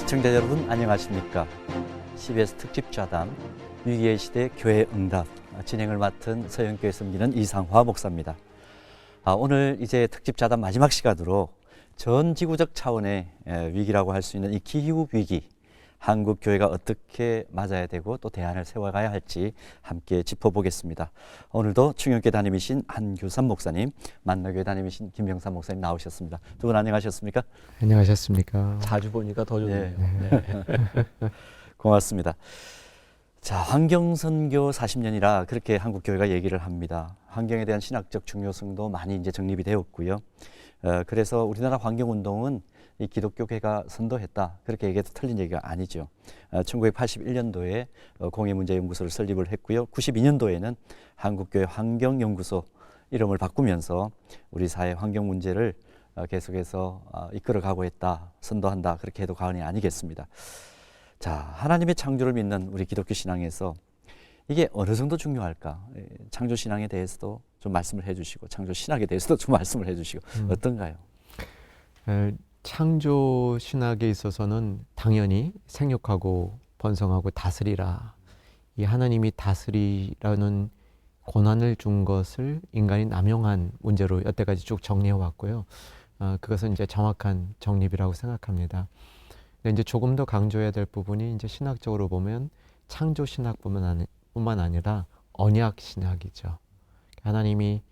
시청자 여러분 안녕하십니까? CBS 특집좌담 위기의 시대 교회 응답 진행을 맡은 서영교회 섬기는 이상화 목사입니다. 오늘 이제 특집좌담 마지막 시간으로 전 지구적 차원의 위기라고 할 수 있는 이 기후 위기, 한국 교회가 어떻게 맞아야 되고 또 대안을 세워가야 할지 함께 짚어보겠습니다. 오늘도 충영교회 담임이신 한규삼 목사님, 만나교회 담임이신 김병삼 목사님 나오셨습니다. 두 분 안녕하셨습니까? 안녕하셨습니까? 자주 보니까 더 좋네요. 네. 고맙습니다. 자, 환경선교 40년이라 그렇게 한국교회가 얘기를 합니다. 환경에 대한 신학적 중요성도 많이 이제 정립이 되었고요. 그래서 우리나라 환경운동은 이 기독교계가 선도했다. 그렇게 얘기해도 틀린 얘기가 아니죠. 1981년도에 공해문제연구소를 설립을 했고요. 92년도에는 한국교회 환경연구소 이름을 바꾸면서 우리 사회 환경 문제를 계속해서 이끌어가고 있다, 선도한다. 그렇게 해도 과언이 아니겠습니다. 자, 하나님의 창조를 믿는 우리 기독교 신앙에서 이게 어느 정도 중요할까? 창조 신앙에 대해서도 좀 말씀을 해주시고 창조 신학에 대해서도 좀 말씀을 해주시고 어떤가요? 창조 신학에 있어서는 당연히 생육하고 번성하고 다스리라. 이 하나님이 다스리라는 권한을 준 것을 인간이 남용한 문제로 여태까지 쭉 정리해 왔고요. 그것은 이제 정확한 정립이라고 생각합니다. 근데 이제 조금 더 강조해야 될 부분이 이제 신학적으로 보면 창조 신학뿐만 아니라 언약 신학이죠. 하나님이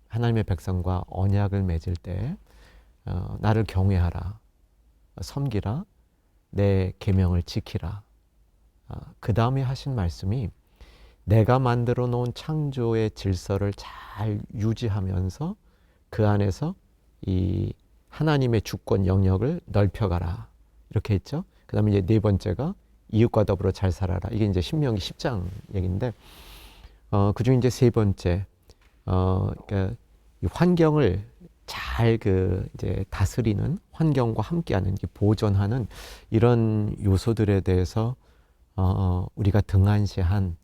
하나님의 백성과 언약을 맺을 때 나를 경외하라, 섬기라, 내 계명을 지키라. 그 다음에 하신 말씀이 내가 만들어 놓은 창조의 질서를 잘 유지하면서 그 안에서 이 하나님의 주권 영역을 넓혀가라. 이렇게 했죠. 그 다음에 이제 네 번째가 이웃과 더불어 잘 살아라. 이게 이제 신명기 10장 얘기인데, 그 중에 이제 세 번째, 그러니까 이 환경을 잘 이제 다스리는, 환경과 함께하는, 보존하는 이런 요소들에 대해서 우리가 등한시한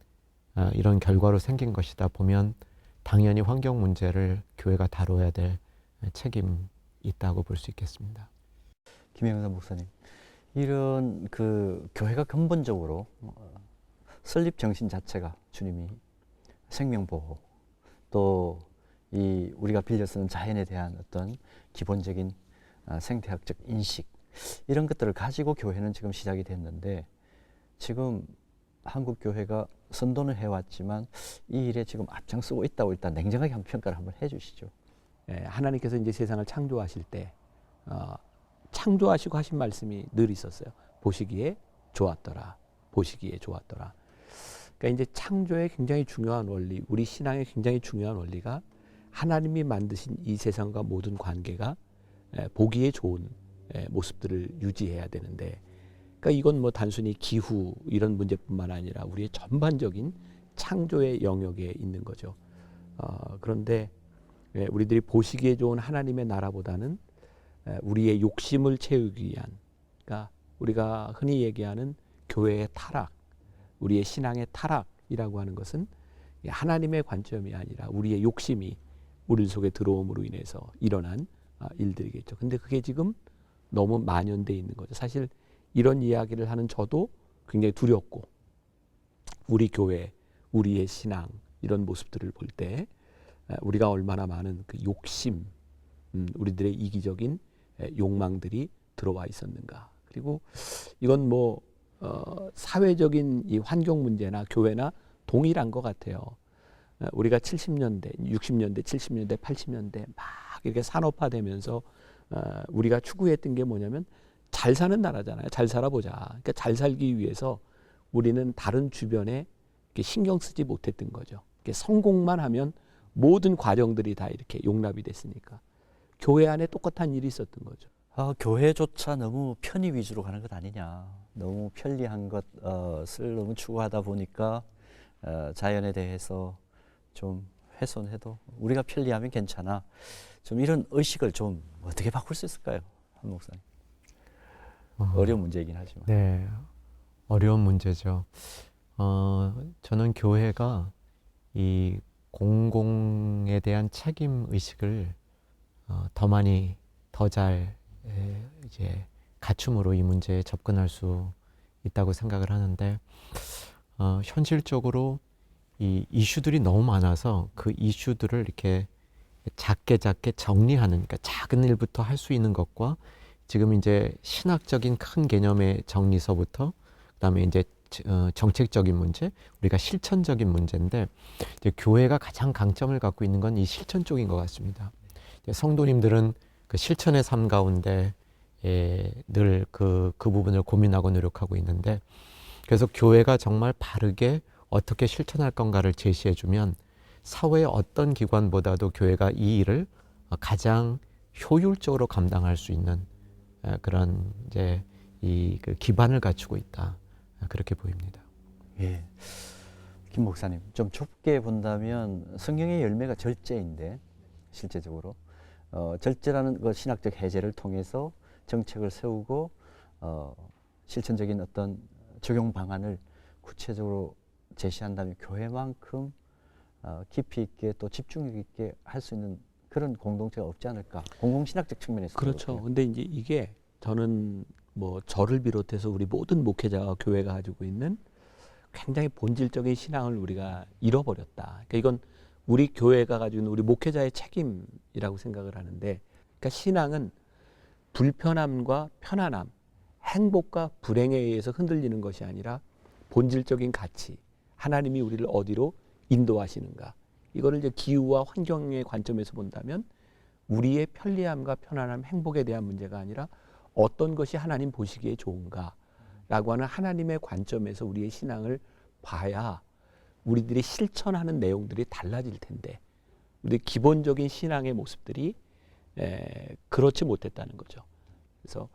이런 결과로 생긴 것이다 보면 당연히 환경 문제를 교회가 다뤄야 될 책임이 있다고 볼 수 있겠습니다. 김영삼 목사님, 이런 교회가 근본적으로 설립 정신 자체가 주님이 생명보호 또 이 우리가 빌려 쓰는 자연에 대한 어떤 기본적인 생태학적 인식 이런 것들을 가지고 교회는 지금 시작이 됐는데 지금 한국 교회가 선도는 해왔지만 이 일에 지금 앞장서고 있다고 일단 냉정하게 한 평가를 한번 해주시죠. 하나님께서 이제 세상을 창조하실 때 창조하시고 하신 말씀이 늘 있었어요. 보시기에 좋았더라. 보시기에 좋았더라. 그러니까 이제 창조의 굉장히 중요한 원리, 우리 신앙의 굉장히 중요한 원리가 하나님이 만드신 이 세상과 모든 관계가 보기에 좋은 모습들을 유지해야 되는데, 그러니까 이건 뭐 단순히 기후 이런 문제뿐만 아니라 우리의 전반적인 창조의 영역에 있는 거죠. 그런데 우리들이 보시기에 좋은 하나님의 나라보다는 우리의 욕심을 채우기 위한, 그러니까 우리가 흔히 얘기하는 교회의 타락, 우리의 신앙의 타락이라고 하는 것은 하나님의 관점이 아니라 우리의 욕심이 우리 속에 들어옴으로 인해서 일어난 일들이겠죠. 근데 그게 지금 너무 만연돼 있는 거죠. 사실 이런 이야기를 하는 저도 굉장히 두렵고, 우리 교회, 우리의 신앙 이런 모습들을 볼 때 우리가 얼마나 많은 그 욕심, 우리들의 이기적인 욕망들이 들어와 있었는가. 그리고 이건 뭐 사회적인 이 환경 문제나 교회나 동일한 것 같아요. 우리가 70년대, 60년대, 70년대, 80년대 막 이렇게 산업화되면서 우리가 추구했던 게 뭐냐면 잘 사는 나라잖아요. 잘 살아보자. 그러니까 잘 살기 위해서 우리는 다른 주변에 신경 쓰지 못했던 거죠. 성공만 하면 모든 과정들이 다 이렇게 용납이 됐으니까 교회 안에 똑같은 일이 있었던 거죠. 교회조차 너무 편의 위주로 가는 것 아니냐. 너무 편리한 것을 너무 추구하다 보니까 자연에 대해서 좀 훼손해도 우리가 편리하면 괜찮아. 좀 이런 의식을 좀 어떻게 바꿀 수 있을까요? 한 목사님. 어려운 문제이긴 하지만. 네, 어려운 문제죠. 저는 교회가 이 공공에 대한 책임 의식을 더 많이 더 잘 이제 갖춤으로 이 문제에 접근할 수 있다고 생각을 하는데 현실적으로 이 이슈들이 너무 많아서 그 이슈들을 이렇게 작게 정리하는, 그러니까 작은 일부터 할 수 있는 것과 지금 이제 신학적인 큰 개념의 정리서부터 그다음에 이제 정책적인 문제, 우리가 실천적인 문제인데 이제 교회가 가장 강점을 갖고 있는 건 이 실천 쪽인 것 같습니다. 이제 성도님들은 그 실천의 삶 가운데 늘 그 부분을 고민하고 노력하고 있는데 그래서 교회가 정말 바르게 어떻게 실천할 건가를 제시해주면 사회의 어떤 기관보다도 교회가 이 일을 가장 효율적으로 감당할 수 있는 그런 이제 그 기반을 갖추고 있다. 그렇게 보입니다. 예. 김 목사님, 좀 좁게 본다면 성경의 열매가 절제인데 실제적으로 절제라는 그 신학적 해제를 통해서 정책을 세우고 실천적인 어떤 적용 방안을 구체적으로 제시한다면 교회만큼 깊이 있게 또 집중력 있게 할 수 있는 그런 공동체가 없지 않을까? 공공신학적 측면에서. 그렇죠. 근데 이제 이게 저는 뭐 저를 비롯해서 우리 모든 목회자와 교회가 가지고 있는 굉장히 본질적인 신앙을 우리가 잃어버렸다. 그러니까 이건 우리 교회가 가지고 있는 우리 목회자의 책임이라고 생각을 하는데, 그러니까 신앙은 불편함과 편안함, 행복과 불행에 의해서 흔들리는 것이 아니라 본질적인 가치, 하나님이 우리를 어디로 인도하시는가. 이거를 이제 기후와 환경의 관점에서 본다면 우리의 편리함과 편안함, 행복에 대한 문제가 아니라 어떤 것이 하나님 보시기에 좋은가라고 하는 하나님의 관점에서 우리의 신앙을 봐야 우리들이 실천하는 내용들이 달라질 텐데 우리 기본적인 신앙의 모습들이 그렇지 못했다는 거죠. 그래서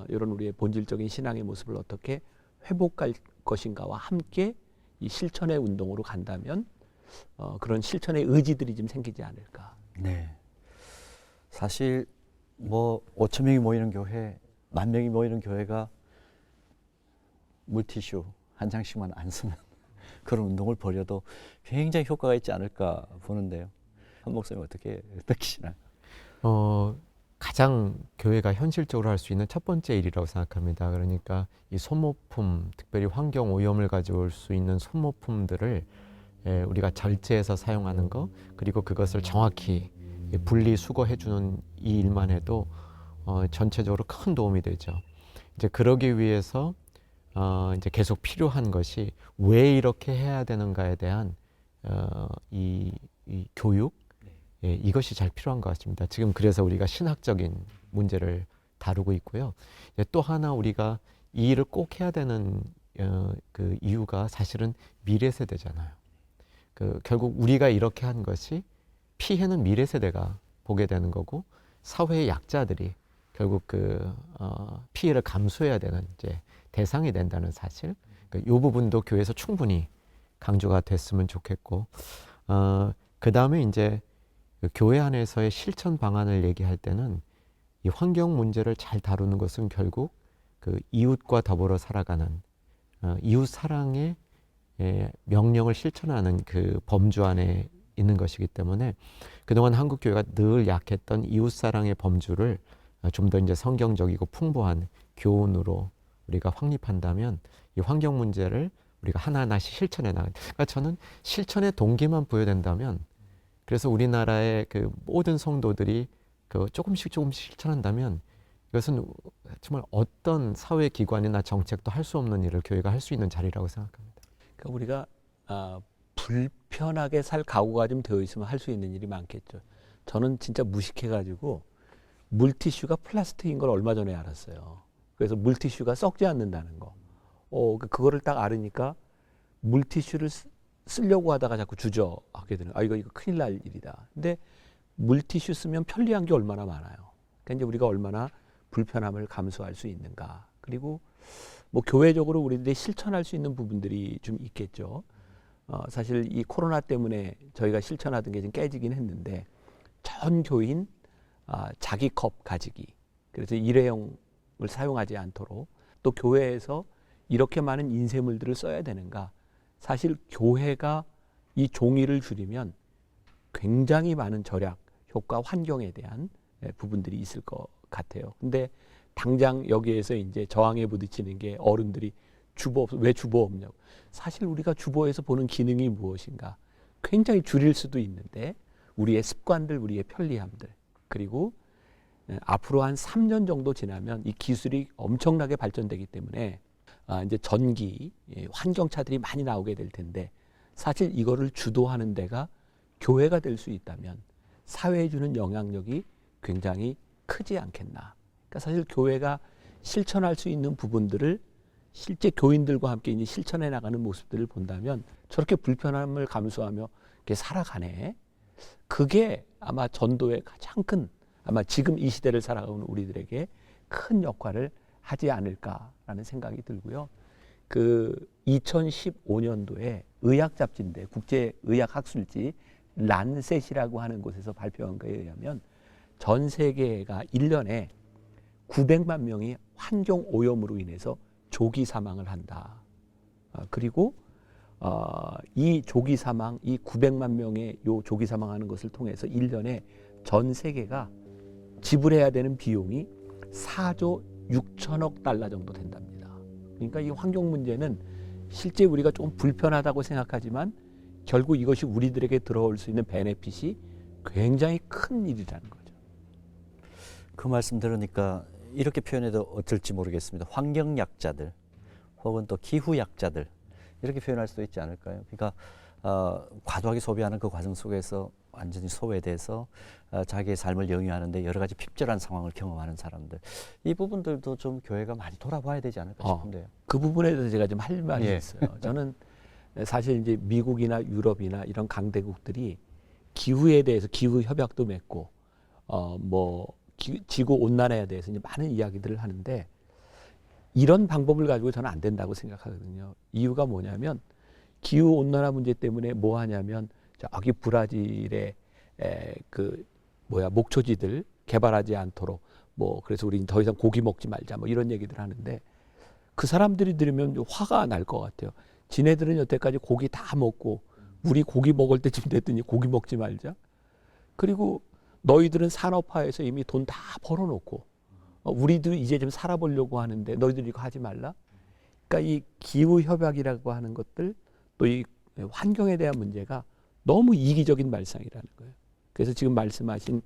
이런 우리의 본질적인 신앙의 모습을 어떻게 회복할 것인가와 함께 이 실천의 운동으로 간다면 그런 실천의 의지들이 좀 생기지 않을까. 네. 사실 뭐 5천 명이 모이는 교회, 10,000명이 모이는 교회가 물티슈 한 장씩만 안 쓰는 그런 운동을 벌여도 굉장히 효과가 있지 않을까 보는데요. 한 목사님 어떻게 느끼시나요? 가장 교회가 현실적으로 할 수 있는 첫 번째 일이라고 생각합니다. 그러니까 이 소모품, 특별히 환경 오염을 가져올 수 있는 소모품들을 우리가 절제해서 사용하는 거, 그리고 그것을 정확히 분리수거해주는 이 일만 해도 전체적으로 큰 도움이 되죠. 이제 그러기 위해서 이제 계속 필요한 것이 왜 이렇게 해야 되는가에 대한 이 교육, 이것이 잘 필요한 것 같습니다. 지금 그래서 우리가 신학적인 문제를 다루고 있고요. 또 하나 우리가 이 일을 꼭 해야 되는 그 이유가 사실은 미래 세대잖아요. 결국 우리가 이렇게 한 것이 피해는 미래 세대가 보게 되는 거고 사회의 약자들이 결국 피해를 감수해야 되는 이제 대상이 된다는 사실. 이 부분도 교회에서 충분히 강조가 됐으면 좋겠고, 그 다음에 이제 교회 안에서의 실천 방안을 얘기할 때는 이 환경 문제를 잘 다루는 것은 결국 그 이웃과 더불어 살아가는 이웃 사랑의 명령을 실천하는 그 범주 안에 있는 것이기 때문에 그동안 한국 교회가 늘 약했던 이웃 사랑의 범주를 좀 더 이제 성경적이고 풍부한 교훈으로 우리가 확립한다면 이 환경 문제를 우리가 하나하나씩 실천해 나가는. 그러니까 저는 실천의 동기만 부여된다면, 그래서 우리나라의 그 모든 성도들이 그 조금씩 실천한다면 이것은 정말 어떤 사회 기관이나 정책도 할 수 없는 일을 교회가 할 수 있는 자리라고 생각합니다. 그러니까 우리가 불편하게 살 각오가 좀 되어 있으면 할 수 있는 일이 많겠죠. 저는 진짜 무식해가지고 물티슈가 플라스틱인 걸 얼마 전에 알았어요. 그래서 물티슈가 썩지 않는다는 거. 그거를 딱 알으니까 물티슈를 쓰려고 하다가 자꾸 주저하게 되는. 이거 큰일 날 일이다. 근데 물티슈 쓰면 편리한 게 얼마나 많아요. 그러니까 이제 우리가 얼마나 불편함을 감수할 수 있는가. 그리고 뭐 교회적으로 우리들이 실천할 수 있는 부분들이 좀 있겠죠. 사실 이 코로나 때문에 저희가 실천하던 게 좀 깨지긴 했는데 전 교인 자기 컵 가지기. 그래서 일회용을 사용하지 않도록, 또 교회에서 이렇게 많은 인쇄물들을 써야 되는가. 사실 교회가 이 종이를 줄이면 굉장히 많은 절약 효과, 환경에 대한 부분들이 있을 것 같아요. 근데 당장 여기에서 이제 저항에 부딪히는 게 어른들이 왜 주보 없냐고. 사실 우리가 주보에서 보는 기능이 무엇인가 굉장히 줄일 수도 있는데 우리의 습관들, 우리의 편리함들, 그리고 앞으로 한 3년 정도 지나면 이 기술이 엄청나게 발전되기 때문에 이제 전기, 환경차들이 많이 나오게 될 텐데 사실 이거를 주도하는 데가 교회가 될 수 있다면 사회에 주는 영향력이 굉장히 크지 않겠나. 그러니까 사실 교회가 실천할 수 있는 부분들을 실제 교인들과 함께 이제 실천해 나가는 모습들을 본다면 저렇게 불편함을 감수하며 이렇게 살아가네. 그게 아마 전도의 가장 큰, 아마 지금 이 시대를 살아가는 우리들에게 큰 역할을 하지 않을까라는 생각이 들고요. 그 2015년도에 의학 잡지인데 국제의학학술지 란셋이라고 하는 곳에서 발표한 거에 의하면 전 세계가 1년에 900만 명이 환경 오염으로 인해서 조기 사망을 한다. 그리고 이 조기 사망, 이 900만 명의 요 조기 사망하는 것을 통해서 1년에 전 세계가 지불해야 되는 비용이 4조 6천억 달러 정도 된답니다. 그러니까 이 환경 문제는 실제 우리가 좀 불편하다고 생각하지만 결국 이것이 우리들에게 들어올 수 있는 베네핏이 굉장히 큰 일이라는 거죠. 그 말씀 들으니까 이렇게 표현해도 어떨지 모르겠습니다. 환경약자들 혹은 또 기후약자들 이렇게 표현할 수도 있지 않을까요? 그러니까 과도하게 소비하는 그 과정 속에서 완전히 소외돼서 자기의 삶을 영위하는데 여러 가지 핍절한 상황을 경험하는 사람들, 이 부분들도 좀 교회가 많이 돌아봐야 되지 않을까 싶은데요. 그 부분에 대해서 제가 좀 할 말이 예. 있어요. 저는 사실 이제 미국이나 유럽이나 이런 강대국들이 기후에 대해서 기후 협약도 맺고 지구 온난화에 대해서 이제 많은 이야기들을 하는데 이런 방법을 가지고 저는 안 된다고 생각하거든요. 이유가 뭐냐면 기후 온난화 문제 때문에 뭐 하냐면 저기 브라질의 목초지들 개발하지 않도록 그래서 우리 더 이상 고기 먹지 말자 이런 얘기들 하는데 그 사람들이 들으면 화가 날 것 같아요. 지네들은 여태까지 고기 다 먹고 우리 고기 먹을 때쯤 됐더니 고기 먹지 말자. 그리고 너희들은 산업화해서 이미 돈 다 벌어놓고 우리도 이제 좀 살아보려고 하는데 너희들 이거 하지 말라. 그러니까 이 기후 협약이라고 하는 것들 또 이 환경에 대한 문제가 너무 이기적인 발상이라는 거예요. 그래서 지금 말씀하신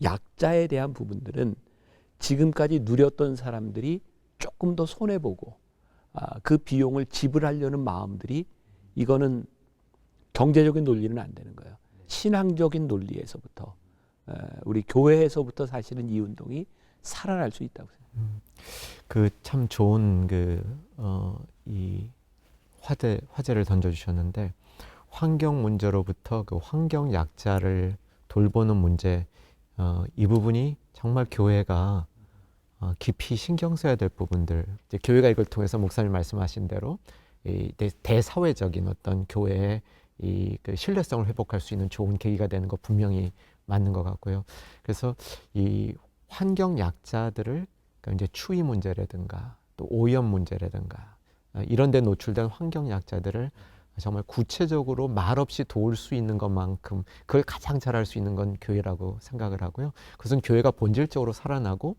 약자에 대한 부분들은 지금까지 누렸던 사람들이 조금 더 손해보고 그 비용을 지불하려는 마음들이 이거는 경제적인 논리는 안 되는 거예요. 신앙적인 논리에서부터 우리 교회에서부터 사실은 이 운동이 살아날 수 있다고 생각합니다. 그 참 좋은 이 화제를 던져주셨는데 환경 문제로부터 그 환경 약자를 돌보는 문제, 이 부분이 정말 교회가 깊이 신경 써야 될 부분들. 이제 교회가 이걸 통해서 목사님 말씀하신 대로 이 대사회적인 어떤 교회의 그 신뢰성을 회복할 수 있는 좋은 계기가 되는 거 분명히 맞는 것 같고요. 그래서 이 환경 약자들을 그러니까 이제 추위 문제라든가 또 오염 문제라든가 이런 데 노출된 환경 약자들을 정말 구체적으로 말없이 도울 수 있는 것만큼 그걸 가장 잘할 수 있는 건 교회라고 생각을 하고요. 그것은 교회가 본질적으로 살아나고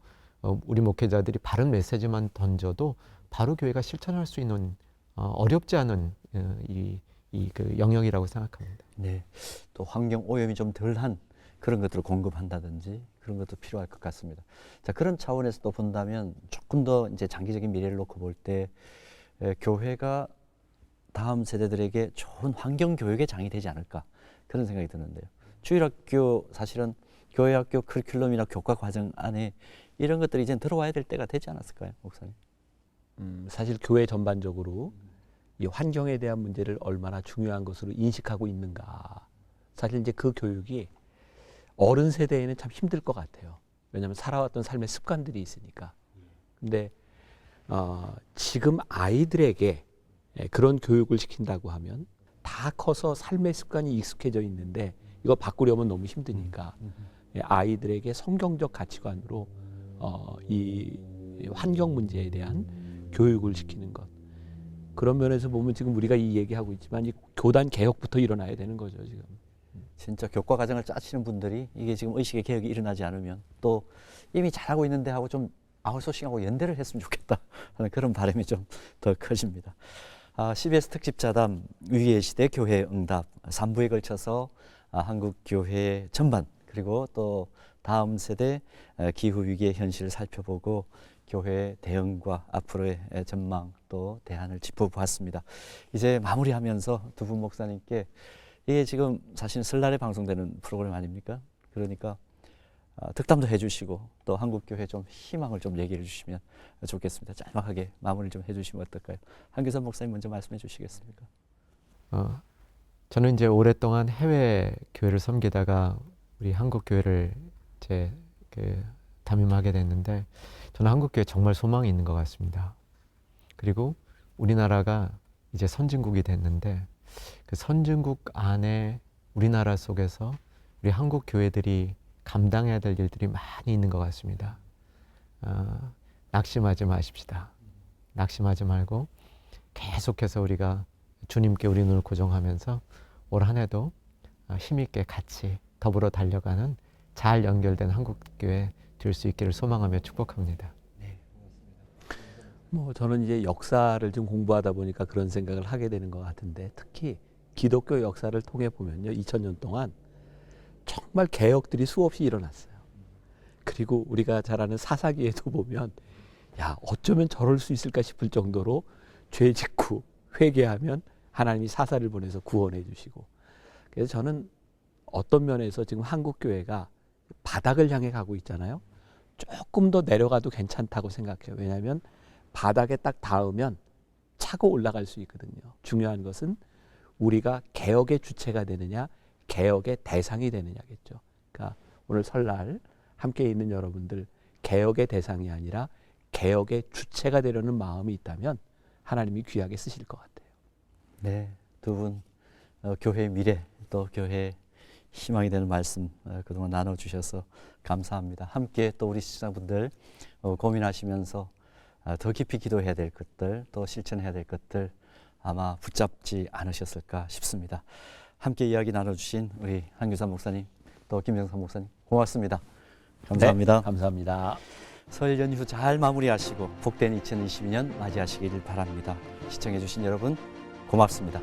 우리 목회자들이 바른 메시지만 던져도 바로 교회가 실천할 수 있는 어렵지 않은 그 영역이라고 생각합니다. 네, 또 환경 오염이 좀 덜한 그런 것들을 공급한다든지 그런 것도 필요할 것 같습니다. 자, 그런 차원에서 또 본다면 조금 더 이제 장기적인 미래를 놓고 볼 때 교회가 다음 세대들에게 좋은 환경 교육의 장이 되지 않을까 그런 생각이 드는데요. 주일학교 사실은 교회학교 커리큘럼이나 교과 과정 안에 이런 것들이 이제 들어와야 될 때가 되지 않았을까요, 목사님? 사실 교회 전반적으로 이 환경에 대한 문제를 얼마나 중요한 것으로 인식하고 있는가. 사실 이제 그 교육이 어른 세대에는 참 힘들 것 같아요. 왜냐하면 살아왔던 삶의 습관들이 있으니까. 근데 지금 아이들에게 그런 교육을 시킨다고 하면 다 커서 삶의 습관이 익숙해져 있는데 이거 바꾸려면 너무 힘드니까 아이들에게 성경적 가치관으로 이 환경 문제에 대한 교육을 시키는 것. 그런 면에서 보면 지금 우리가 이 얘기하고 있지만 이 교단 개혁부터 일어나야 되는 거죠, 지금. 진짜 교과 과정을 짜시는 분들이 이게 지금 의식의 개혁이 일어나지 않으면 또 이미 잘하고 있는데 하고 좀 아울소싱하고 연대를 했으면 좋겠다 하는 그런 바람이 좀 더 커집니다. CBS 특집자담 위기의 시대 교회 응답 3부에 걸쳐서 한국 교회 전반 그리고 또 다음 세대 기후 위기의 현실을 살펴보고 교회의 대응과 앞으로의 전망 또 대안을 짚어보았습니다. 이제 마무리하면서 두 분 목사님께 이게 지금 사실 설날에 방송되는 프로그램 아닙니까? 그러니까 득담도 해주시고 또 한국교회 좀 희망을 좀 얘기해 주시면 좋겠습니다. 짤막하게 마무리를 좀 해주시면 어떨까요? 한규선 목사님 먼저 말씀해 주시겠습니까? 저는 이제 오랫동안 해외 교회를 섬기다가 우리 한국 교회를 이제 담임하게 됐는데 저는 한국 교회 정말 소망이 있는 것 같습니다. 그리고 우리나라가 이제 선진국이 됐는데 그 선진국 안에 우리나라 속에서 우리 한국 교회들이 감당해야 될 일들이 많이 있는 것 같습니다. 낙심하지 마십시다. 낙심하지 말고 계속해서 우리가 주님께 우리 눈을 고정하면서 올 한 해도 힘있게 같이 더불어 달려가는 잘 연결된 한국교회 될 수 있기를 소망하며 축복합니다. 뭐 저는 이제 역사를 좀 공부하다 보니까 그런 생각을 하게 되는 것 같은데 특히 기독교 역사를 통해 보면요. 2000년 동안 정말 개혁들이 수없이 일어났어요. 그리고 우리가 잘 아는 사사기에도 보면 야 어쩌면 저럴 수 있을까 싶을 정도로 죄 짓고 회개하면 하나님이 사사를 보내서 구원해 주시고 그래서 저는 어떤 면에서 지금 한국교회가 바닥을 향해 가고 있잖아요. 조금 더 내려가도 괜찮다고 생각해요. 왜냐하면 바닥에 딱 닿으면 차고 올라갈 수 있거든요. 중요한 것은 우리가 개혁의 주체가 되느냐 개혁의 대상이 되느냐겠죠. 그러니까 오늘 설날 함께 있는 여러분들 개혁의 대상이 아니라 개혁의 주체가 되려는 마음이 있다면 하나님이 귀하게 쓰실 것 같아요. 네, 두 분 교회의 미래 또 교회의 희망이 되는 말씀 그동안 나눠주셔서 감사합니다. 함께 또 우리 시청자분들 고민하시면서 더 깊이 기도해야 될 것들 또 실천해야 될 것들 아마 붙잡지 않으셨을까 싶습니다. 함께 이야기 나눠주신 우리 한규선 목사님 또 김정선 목사님 고맙습니다. 감사합니다. 네, 감사합니다. 설 연휴 잘 마무리하시고 복된 2022년 맞이하시길 바랍니다. 시청해주신 여러분 고맙습니다.